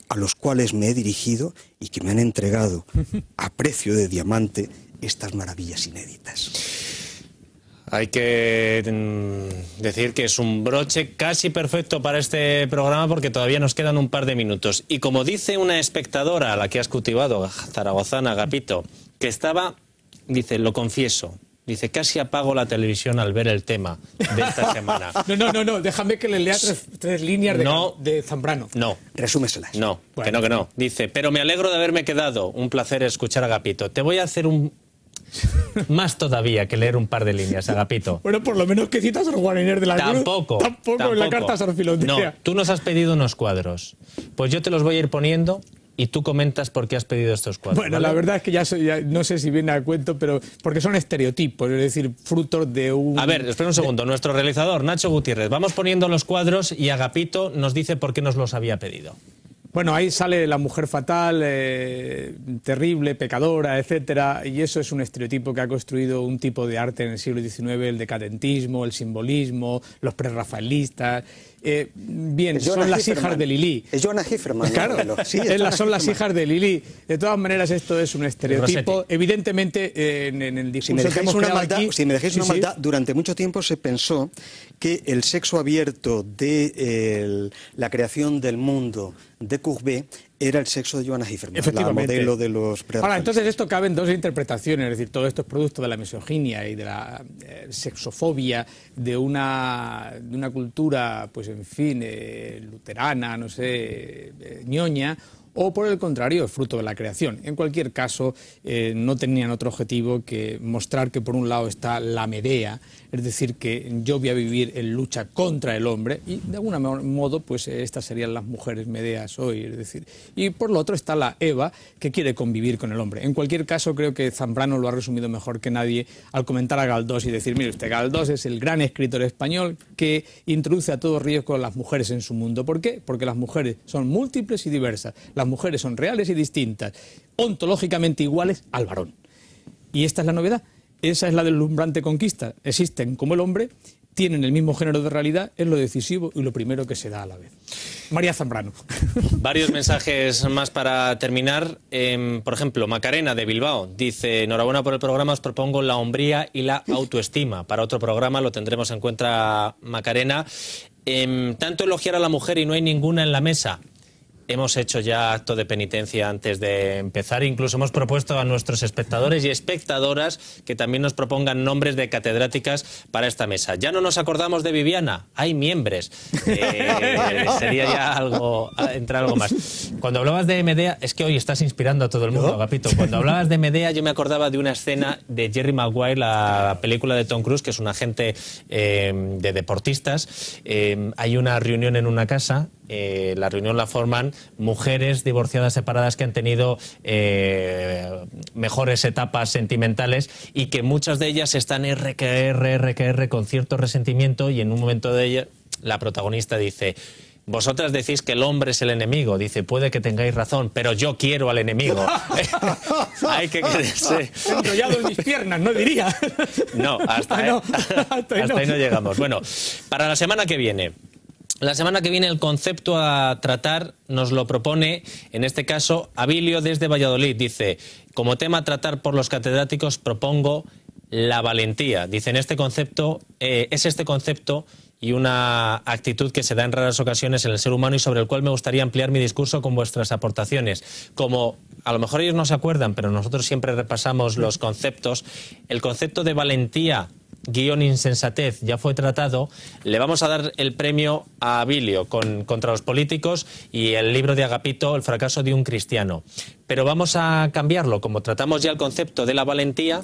Speaker 10: a los cuales me he dirigido y que me han entregado a precio de diamante estas maravillas inéditas.
Speaker 1: Hay que decir que es un broche casi perfecto para este programa porque todavía nos quedan un par de minutos. Y como dice una espectadora a la que has cultivado, zaragozana, Agapito, que estaba, dice, lo confieso, dice, casi apago la televisión al ver el tema de esta semana.
Speaker 2: No, déjame que le lea tres líneas de Zambrano.
Speaker 1: No.
Speaker 10: Resúmeselas.
Speaker 1: No, bueno. Que no. Dice, pero me alegro de haberme quedado. Un placer escuchar a Agapito. Te voy a hacer más todavía que leer un par de líneas, Agapito.
Speaker 2: Bueno, por lo menos que citas al Guariner de la Cruz.
Speaker 1: Tampoco
Speaker 2: en la carta a Sor Filomena.
Speaker 1: No, tú nos has pedido unos cuadros. Pues yo te los voy a ir poniendo y tú comentas por qué has pedido estos cuadros.
Speaker 2: Bueno,
Speaker 1: ¿vale?
Speaker 2: La verdad es que ya no sé si viene a cuento, pero porque son estereotipos, es decir, frutos de un...
Speaker 1: A ver, espera un segundo. Nuestro realizador, Nacho Gutiérrez, vamos poniendo los cuadros y Agapito nos dice por qué nos los había pedido.
Speaker 2: Bueno, ahí sale la mujer fatal, terrible, pecadora, etcétera, y eso es un estereotipo que ha construido un tipo de arte en el siglo XIX, el decadentismo, el simbolismo, los prerrafaelistas. Bien, son las hijas de Lili.
Speaker 10: Es Joanna Hefferman.
Speaker 2: Claro,
Speaker 10: sí,
Speaker 2: son las hijas de Lili. De todas maneras, esto es un estereotipo. Evidentemente, en el discurso que hemos creado aquí...
Speaker 10: Si me dejáis una maldad, durante mucho tiempo se pensó que el sexo abierto de la creación del mundo de Courbet era el sexo de Joanna Hefferman, la modelo de los...
Speaker 2: Ahora, entonces esto cabe en dos interpretaciones, es decir, todo esto es producto de la misoginia y de la sexofobia de una cultura, pues en fin, luterana, no sé, ñoña, o por el contrario, es fruto de la creación. En cualquier caso, no tenían otro objetivo que mostrar que por un lado está la Medea, es decir, que yo voy a vivir en lucha contra el hombre, y de algún modo, pues estas serían las mujeres Medeas hoy, es decir, y por lo otro está la Eva, que quiere convivir con el hombre. En cualquier caso, creo que Zambrano lo ha resumido mejor que nadie al comentar a Galdós y decir, mire usted, Galdós es el gran escritor español que introduce a todo riesgo a las mujeres en su mundo. ¿Por qué? Porque las mujeres son múltiples y diversas, las mujeres son reales y distintas, ontológicamente iguales al varón. Y esta es la novedad. Esa es la deslumbrante conquista. Existen como el hombre, tienen el mismo género de realidad, es lo decisivo y lo primero que se da a la vez. María Zambrano.
Speaker 1: Varios mensajes más para terminar. Por ejemplo, Macarena de Bilbao dice: enhorabuena por el programa, os propongo la hombría y la autoestima. Para otro programa lo tendremos en cuenta, Macarena. Tanto elogiar a la mujer y no hay ninguna en la mesa. Hemos hecho ya acto de penitencia antes de empezar, incluso hemos propuesto a nuestros espectadores y espectadoras que también nos propongan nombres de catedráticas para esta mesa. Ya no nos acordamos de Viviana, hay miembros. Sería ya algo, entrar algo más. Cuando hablabas de Medea, es que hoy estás inspirando a todo el mundo, Agapito. Cuando hablabas de Medea yo me acordaba de una escena de Jerry Maguire, la película de Tom Cruise, que es un agente de deportistas. Hay una reunión en una casa. La reunión la forman mujeres divorciadas, separadas, que han tenido mejores etapas sentimentales y que muchas de ellas están RQR con cierto resentimiento, y en un momento de ella la protagonista dice: vosotras decís que el hombre es el enemigo. Dice: puede que tengáis razón, pero yo quiero al enemigo. Hay que quererse...
Speaker 2: enrollado en mis piernas, no diría.
Speaker 1: No, hasta ahí no llegamos. Bueno, para la semana que viene... La semana que viene el concepto a tratar nos lo propone, en este caso, Abilio desde Valladolid. Dice: como tema a tratar por los catedráticos propongo la valentía. Dice: en este concepto, es este concepto y una actitud que se da en raras ocasiones en el ser humano y sobre el cual me gustaría ampliar mi discurso con vuestras aportaciones. Como a lo mejor ellos no se acuerdan, pero nosotros siempre repasamos los conceptos, el concepto de valentía / insensatez ya fue tratado. Le vamos a dar el premio a Abilio contra los políticos y el libro de Agapito, El fracaso de un cristiano. Pero vamos a cambiarlo. Como tratamos ya el concepto de la valentía,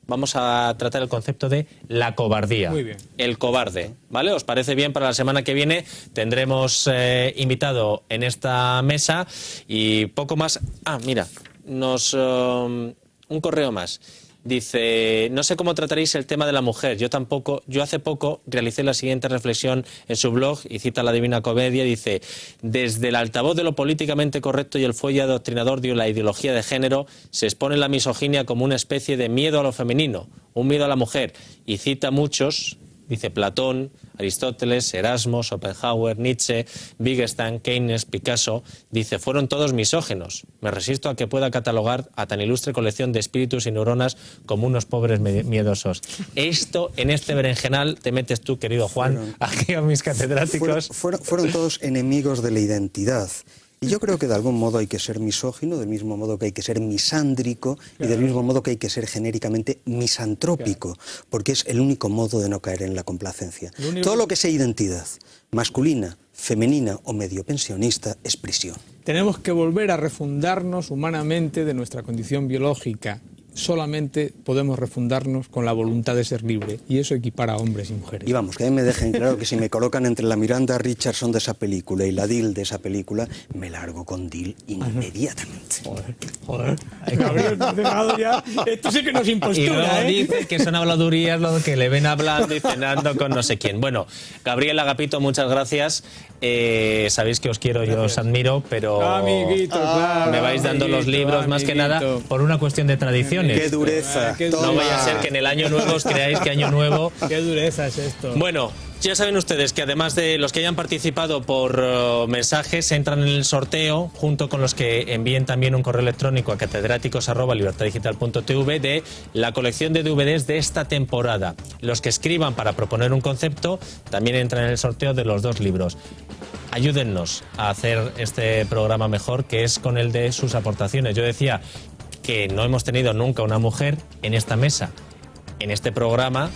Speaker 1: vamos a tratar el concepto de la cobardía.
Speaker 2: Muy bien. El
Speaker 1: cobarde, ¿vale? ¿Os parece bien? Para la semana que viene tendremos invitado en esta mesa y poco más. Ah, mira, un correo más. Dice: no sé cómo trataréis el tema de la mujer. Yo tampoco. Yo hace poco realicé la siguiente reflexión en su blog y cita la Divina Comedia. Dice: desde el altavoz de lo políticamente correcto y el fuelle adoctrinador de la ideología de género se expone la misoginia como una especie de miedo a lo femenino, un miedo a la mujer. Y cita muchos. Dice: Platón, Aristóteles, Erasmo, Schopenhauer, Nietzsche, Wittgenstein, Keynes, Picasso. Dice: fueron todos misógenos. Me resisto a que pueda catalogar a tan ilustre colección de espíritus y neuronas como unos pobres miedosos. Esto, en este berenjenal, te metes tú, querido Juan, aquí a mis catedráticos.
Speaker 10: Fueron todos enemigos de la identidad. Y yo creo que de algún modo hay que ser misógino, del mismo modo que hay que ser misándrico, y del mismo modo que hay que ser genéricamente misantrópico, porque es el único modo de no caer en la complacencia. Todo lo que sea identidad masculina, femenina o medio pensionista es prisión.
Speaker 2: Tenemos que volver a refundarnos humanamente de nuestra condición biológica solamente podemos refundarnos con la voluntad de ser libre, y eso equipara a hombres y mujeres.
Speaker 10: Y vamos, que a mí me dejen claro que si me colocan entre la Miranda Richardson de esa película y la Dil de esa película, me largo con Dil inmediatamente.
Speaker 2: Joder. Gabriel, me has dejado ya. Esto sí que nos impostura,
Speaker 1: y luego
Speaker 2: ¿eh?
Speaker 1: dice que son habladurías lo que le ven hablando y cenando con no sé quién. Bueno, Gabriel, Agapito, muchas gracias. Sabéis que os quiero, yo os admiro, pero
Speaker 2: amiguito, claro,
Speaker 1: me vais dando los libros más que nada por una cuestión de tradiciones.
Speaker 10: ¡Qué dureza!
Speaker 1: No vaya a ser que en el año nuevo os creáis que año nuevo...
Speaker 2: ¡Qué dureza es esto!
Speaker 1: Bueno, ya saben ustedes que además de los que hayan participado por mensajes, entran en el sorteo junto con los que envíen también un correo electrónico a catedráticos@libertadigital.tv de la colección de DVDs de esta temporada. Los que escriban para proponer un concepto también entran en el sorteo de los 2 libros. Ayúdennos a hacer este programa mejor, que es con el de sus aportaciones. Yo decía que no hemos tenido nunca una mujer en esta mesa. En este programa,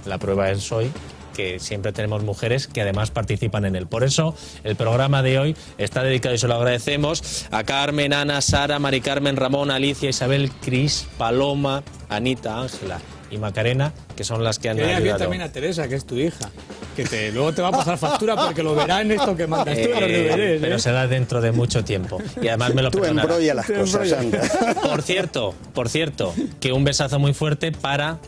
Speaker 1: la prueba es hoy, que siempre tenemos mujeres que además participan en él. Por eso, el programa de hoy está dedicado, y se lo agradecemos, a Carmen, Ana, Sara, Mari Carmen, Ramón, Alicia, Isabel, Cris, Paloma, Anita, Ángela y Macarena, que son las que han ayudado.
Speaker 2: También a Teresa, que es tu hija, que luego te va a pasar factura porque lo verá en esto que mandas tú en los DVDs.
Speaker 1: Pero será dentro de mucho tiempo. Y además me lo perdonará.
Speaker 10: Tú embrolla las cosas, anda.
Speaker 1: Por cierto, que un besazo muy fuerte para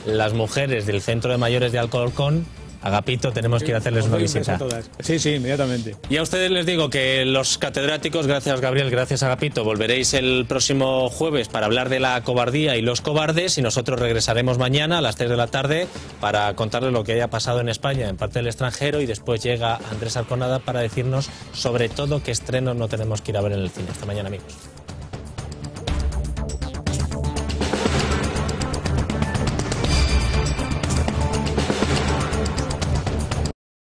Speaker 1: las mujeres del Centro de Mayores de Alcorcón. Agapito, tenemos que ir a hacerles una visita.
Speaker 2: Sí, inmediatamente.
Speaker 1: Y a ustedes les digo que los catedráticos, gracias Gabriel, gracias Agapito, volveréis el próximo jueves para hablar de la cobardía y los cobardes, y nosotros regresaremos mañana a las 3 de la tarde para contarles lo que haya pasado en España, en parte del extranjero, y después llega Andrés Arconada para decirnos sobre todo qué estrenos no tenemos que ir a ver en el cine. Hasta mañana, amigos.